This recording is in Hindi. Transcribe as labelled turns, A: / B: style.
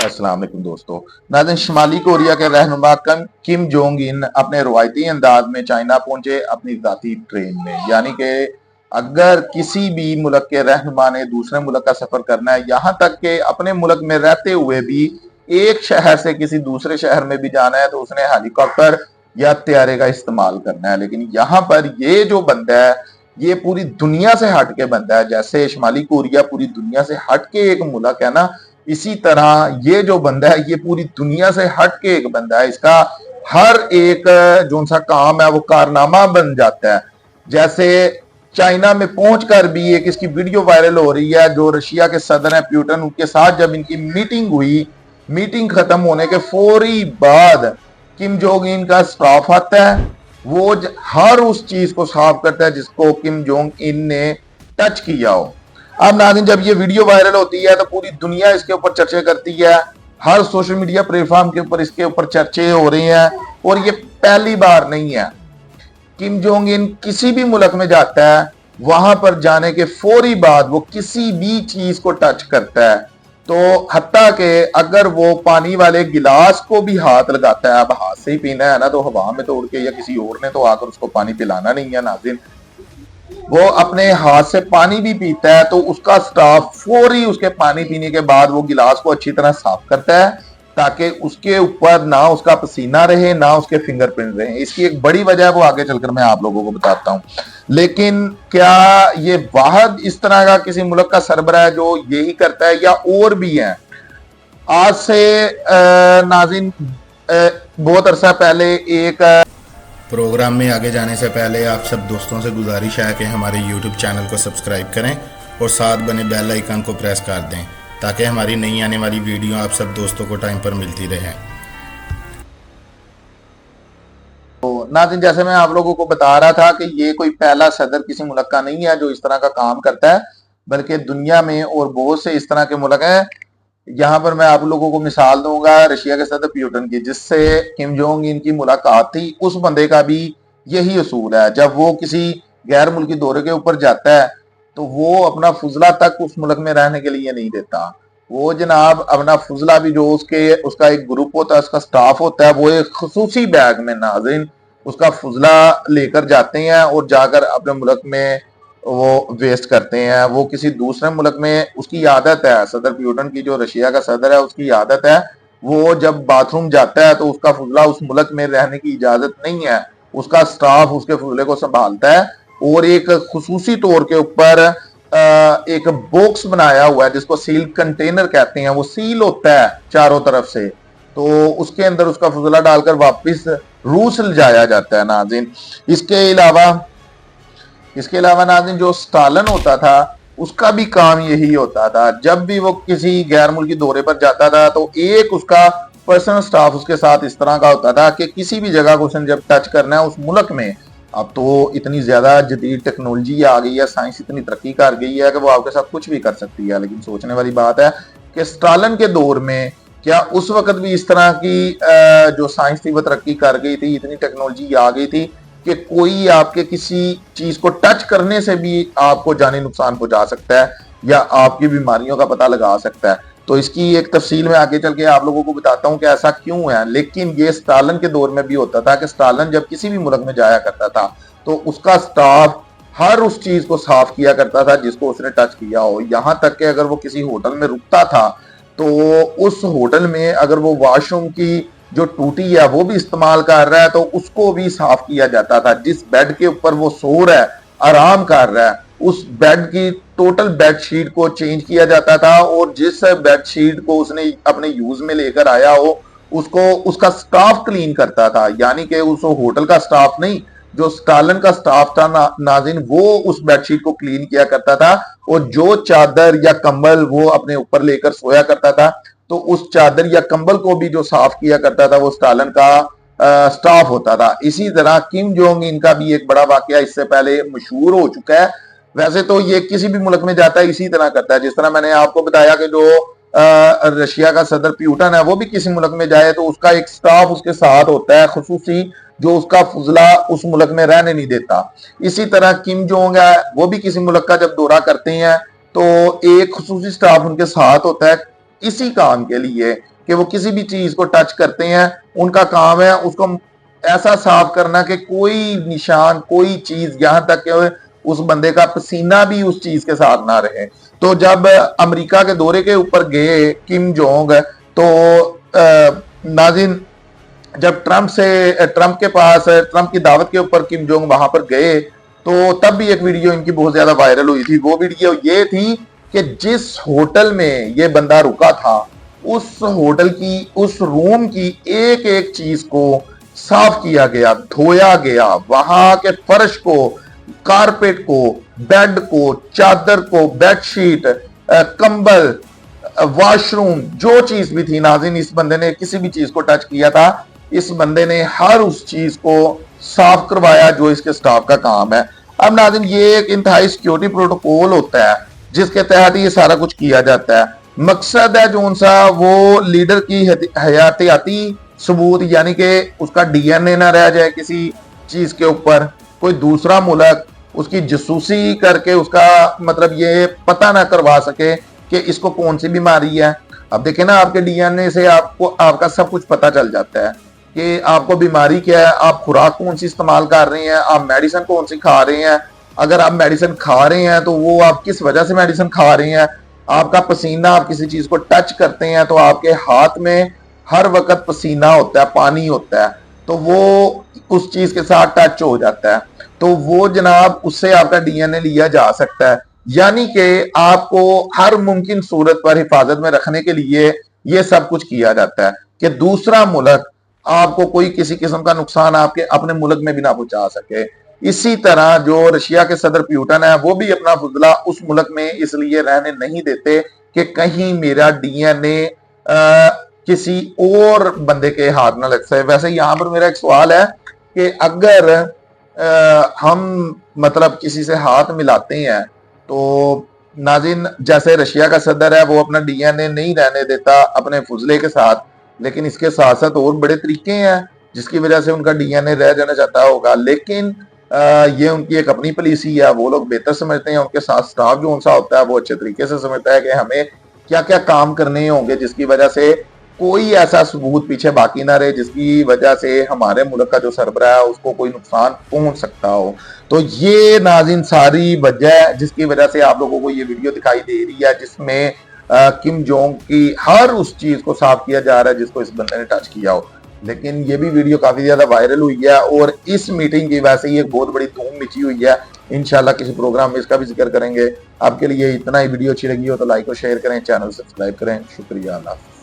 A: अस्सलाम वालेकुम दोस्तों। नाज़रीन, शुमाली कोरिया के रहनुमा किम जोंग इन अपने रवायती अंदाज में चाइना पहुंचे अपनी जाती ट्रेन में। यानी कि अगर किसी भी मुल्क के रहनुमा ने दूसरे मुल्क का सफर करना है, यहाँ तक कि अपने मुल्क में रहते हुए भी एक शहर से किसी दूसरे शहर में भी जाना है, तो उसने हेलीकॉप्टर या तैयारे का इस्तेमाल करना है। लेकिन यहाँ पर ये जो बंदा है, ये पूरी दुनिया से हट के बंदा है। जैसे शुमाली कोरिया पूरी दुनिया से हट के एक मुल्क है ना, इसी तरह ये जो बंदा है ये पूरी दुनिया से हट के एक बंदा है। इसका हर एक जो सा काम है वो कारनामा बन जाता है। जैसे चाइना में पहुंचकर भी एक इसकी वीडियो वायरल हो रही है, जो रशिया के सदर है प्यूटन, उनके साथ जब इनकी मीटिंग हुई, मीटिंग खत्म होने के फौरी बाद किम जोंग इन का स्टाफ आता है। वो हर उस चीज को साफ करता है जिसको किम जोंग इन ने टच किया हो। अब नाज़रीन, जब ये वीडियो वायरल होती है तो पूरी दुनिया इसके ऊपर चर्चे करती है। हर सोशल मीडिया प्लेटफॉर्म के ऊपर इसके ऊपर चर्चे हो रही हैं। और ये पहली बार नहीं है। किम जोंग इन किसी भी मुल्क में जाता है, वहां पर जाने के फौरी बाद वो किसी भी चीज को टच करता है। तो हत्ता के अगर वो पानी वाले गिलास को भी हाथ लगाता है, अब हाथ से ही पीना है ना, तो हवा में तो उड़ के या किसी और ने तो आकर उसको पानी पिलाना नहीं है नाज़रीन, वो अपने हाथ से पानी भी पीता है, तो उसका स्टाफ फौरी उसके पानी पीने के बाद वो गिलास को अच्छी तरह साफ करता है, ताकि उसके ऊपर ना उसका पसीना रहे ना उसके फिंगरप्रिंट रहे। इसकी एक बड़ी वजह है, वो आगे चलकर मैं आप लोगों को बताता हूं। लेकिन क्या ये वाहद इस तरह का किसी मुल्क का सरबराह है जो यही करता है, या और भी है? आज से नाज़रीन बहुत अरसा पहले एक
B: प्रोग्राम में आगे जाने से पहले आप सब दोस्तों से गुजारिश है कि हमारे YouTube चैनल को सब्सक्राइब करें और साथ बने बेल आइकन को प्रेस कर दें, ताकि हमारी नई आने वाली वीडियो आप सब दोस्तों को टाइम पर मिलती रहे।
A: तो नाज़रीन, जैसे मैं आप लोगों को बता रहा था कि ये कोई पहला सदर किसी मुल्क का नहीं है जो इस तरह का काम करता है, बल्कि दुनिया में और बहुत से इस तरह के मुल्क हैं। यहाँ पर मैं आप लोगों को मिसाल दूंगा रशिया के सदर प्यूटन की, जिससे किम जोंग इन की मुलाकात थी। उस बंदे का भी यही असूल है, जब वो किसी गैर मुल्की दौरे के ऊपर जाता है तो वो अपना फुजला तक उस मुल्क में रहने के लिए नहीं देता। वो जनाब अपना फुजला भी, जो उसका एक ग्रुप होता है, उसका स्टाफ होता है, वो एक खसूसी बैग में नाज़रीन उसका फुजला लेकर जाते हैं और जाकर अपने मुल्क में वो वेस्ट करते हैं। वो किसी दूसरे मुल्क में, उसकी आदत है सदर प्यूटन की, जो रशिया का सदर है, उसकी आदत है वो जब बाथरूम जाता है तो उसका फुजला उस मुल्क में रहने की इजाजत नहीं है। उसका स्टाफ उसके फुजले को संभालता है और एक खुसूसी तौर के ऊपर एक बॉक्स बनाया हुआ है जिसको सील कंटेनर कहते हैं। वो सील होता है चारों तरफ से, तो उसके अंदर उसका फुजला डालकर वापस रूस ले जाया जाता है नाज़रीन। इसके अलावा नाज़रीन, जो स्टालिन होता था उसका भी काम यही होता था। जब भी वो किसी गैर मुल्की दौरे पर जाता था तो एक उसका पर्सनल स्टाफ उसके साथ इस तरह का होता था कि किसी भी जगह को उसने जब टच करना है उस मुल्क में, अब तो इतनी ज्यादा जदीद टेक्नोलॉजी आ गई है, साइंस इतनी तरक्की कर गई है कि वो आपके साथ कुछ भी कर सकती है। लेकिन सोचने वाली बात है कि स्टालिन के दौर में क्या उस वक्त भी इस तरह की जो साइंस थी वो तरक्की कर गई थी, इतनी टेक्नोलॉजी आ गई थी कि कोई आपके किसी चीज को टच करने से भी आपको जानी नुकसान पहुंचा सकता है या आपकी बीमारियों का पता लगा सकता है। तो इसकी एक तफसील में आगे चल के आप लोगों को बताता हूं कि ऐसा क्यों है। लेकिन ये स्टालिन के दौर में भी होता था कि स्टालिन जब किसी भी मुल्क में जाया करता था तो उसका स्टाफ हर उस चीज को साफ किया करता था जिसको उसने टच किया हो। यहां तक कि अगर वो किसी होटल में रुकता था तो उस होटल में अगर वो वॉशरूम की जो टूटी है वो भी इस्तेमाल कर रहा है तो उसको भी साफ किया जाता था। जिस बेड के ऊपर वो सो रहा है, आराम कर रहा है, उस बेड की टोटल बेडशीट को चेंज किया जाता था और जिस बेडशीट को उसने अपने यूज में लेकर आया हो उसको उसका स्टाफ क्लीन करता था। यानी कि उस होटल का स्टाफ नहीं, जो स्टालिन का स्टाफ था नाज़रीन, वो उस बेडशीट को क्लीन किया करता था और जो चादर या कंबल वो अपने ऊपर लेकर सोया करता था तो उस चादर या कंबल को भी जो साफ किया करता था वो स्टालिन का स्टाफ होता था। इसी तरह किम जोंग इन का भी एक बड़ा वाकया इससे पहले मशहूर हो चुका है। वैसे तो ये किसी भी मुल्क में जाता है इसी तरह करता है, जिस तरह मैंने आपको बताया कि जो रशिया का सदर प्यूटन है वो भी किसी मुल्क में जाए तो उसका एक स्टाफ उसके साथ होता है खुसूसी, जो उसका फुजला उस मुल्क में रहने नहीं देता। इसी तरह किम जोंग है, वो भी किसी मुल्क का जब दौरा करते हैं तो एक खुसूसी स्टाफ उनके साथ होता है इसी काम के लिए कि वो किसी भी चीज को टच करते हैं, उनका काम है उसको ऐसा साफ करना कि कोई निशान, कोई चीज, यहां तक कि उस बंदे का पसीना भी उस चीज के साथ ना रहे। तो जब अमेरिका के दौरे के ऊपर गए किम जोंग, तो नाज़रीन जब ट्रंप के पास, ट्रंप की दावत के ऊपर किम जोंग वहां पर गए, तो तब भी एक वीडियो इनकी बहुत ज्यादा वायरल हुई थी। वो वीडियो ये थी कि जिस होटल में ये बंदा रुका था, उस होटल की, उस रूम की एक एक चीज को साफ किया गया, धोया गया। वहां के फर्श को, कारपेट को, बेड को, चादर को, बेडशीट, कंबल, वॉशरूम, जो चीज भी थी नाज़रीन, इस बंदे ने किसी भी चीज को टच किया था, इस बंदे ने हर उस चीज को साफ करवाया जो इसके स्टाफ का काम है। अब नाज़रीन ये एक इंतहाई सिक्योरिटी प्रोटोकॉल होता है जिसके तहत ये सारा कुछ किया जाता है। मकसद है जो सा वो लीडर की हयातियाती सबूत, यानी कि उसका डीएनए ना रह जाए किसी चीज के ऊपर, कोई दूसरा मुल्क उसकी जसूसी करके उसका मतलब ये पता ना करवा सके कि इसको कौन सी बीमारी है। अब देखें ना, आपके डीएनए से आपको आपका सब कुछ पता चल जाता है कि आपको बीमारी क्या है, आप खुराक कौन सी इस्तेमाल कर रहे हैं, आप मेडिसिन कौन सी खा रहे हैं। अगर आप मेडिसिन खा रहे हैं तो वो आप किस वजह से मेडिसिन खा रहे हैं। आपका पसीना, आप किसी चीज को टच करते हैं तो आपके हाथ में हर वक्त पसीना होता है, पानी होता है, तो वो उस चीज के साथ टच हो जाता है, तो वो जनाब उससे आपका डीएनए लिया जा सकता है। यानी कि आपको हर मुमकिन सूरत पर हिफाजत में रखने के लिए ये सब कुछ किया जाता है कि दूसरा मुल्क आपको कोई किसी किस्म का नुकसान आपके अपने मुल्क में भी ना पहुंचा सके। इसी तरह जो रशिया के सदर प्यूटन है, वो भी अपना फजला उस मुल्क में इसलिए रहने नहीं देते कि कहीं मेरा डीएनए किसी और बंदे के हाथ ना लग सके। वैसे यहां पर मेरा एक सवाल है कि अगर हम मतलब किसी से हाथ मिलाते हैं तो नाज़रीन, जैसे रशिया का सदर है वो अपना डीएनए नहीं रहने देता अपने फुजले के साथ, लेकिन इसके साथ साथ और बड़े तरीके हैं जिसकी वजह से उनका डीएनए रह जाना चाहता होगा। लेकिन ये उनकी एक अपनी पॉलिसी है, वो लोग बेहतर समझते हैं, उनके साथ स्टाफ जो उनसा होता है वो अच्छे तरीके से समझता है कि हमें क्या क्या काम करने होंगे जिसकी वजह से कोई ऐसा सबूत पीछे बाकी ना रहे जिसकी वजह से हमारे मुल्क का जो सरबराह है उसको कोई नुकसान पहुंच सकता हो। तो ये नाज़रीन सारी वजह है जिसकी वजह से आप लोगों को ये वीडियो दिखाई दे रही है जिसमें किम जोंग की हर उस चीज को साफ किया जा रहा है जिसको इस बंदे ने टच किया हो। लेकिन ये भी वीडियो काफी ज्यादा वायरल हुई है और इस मीटिंग की वजह से ये बहुत बड़ी धूम मची हुई है। इंशाल्लाह किसी प्रोग्राम में इसका भी जिक्र करेंगे। आपके लिए इतना ही। वीडियो अच्छी लगी हो तो लाइक और शेयर करें, चैनल सब्सक्राइब करें। शुक्रिया। अल्लाह।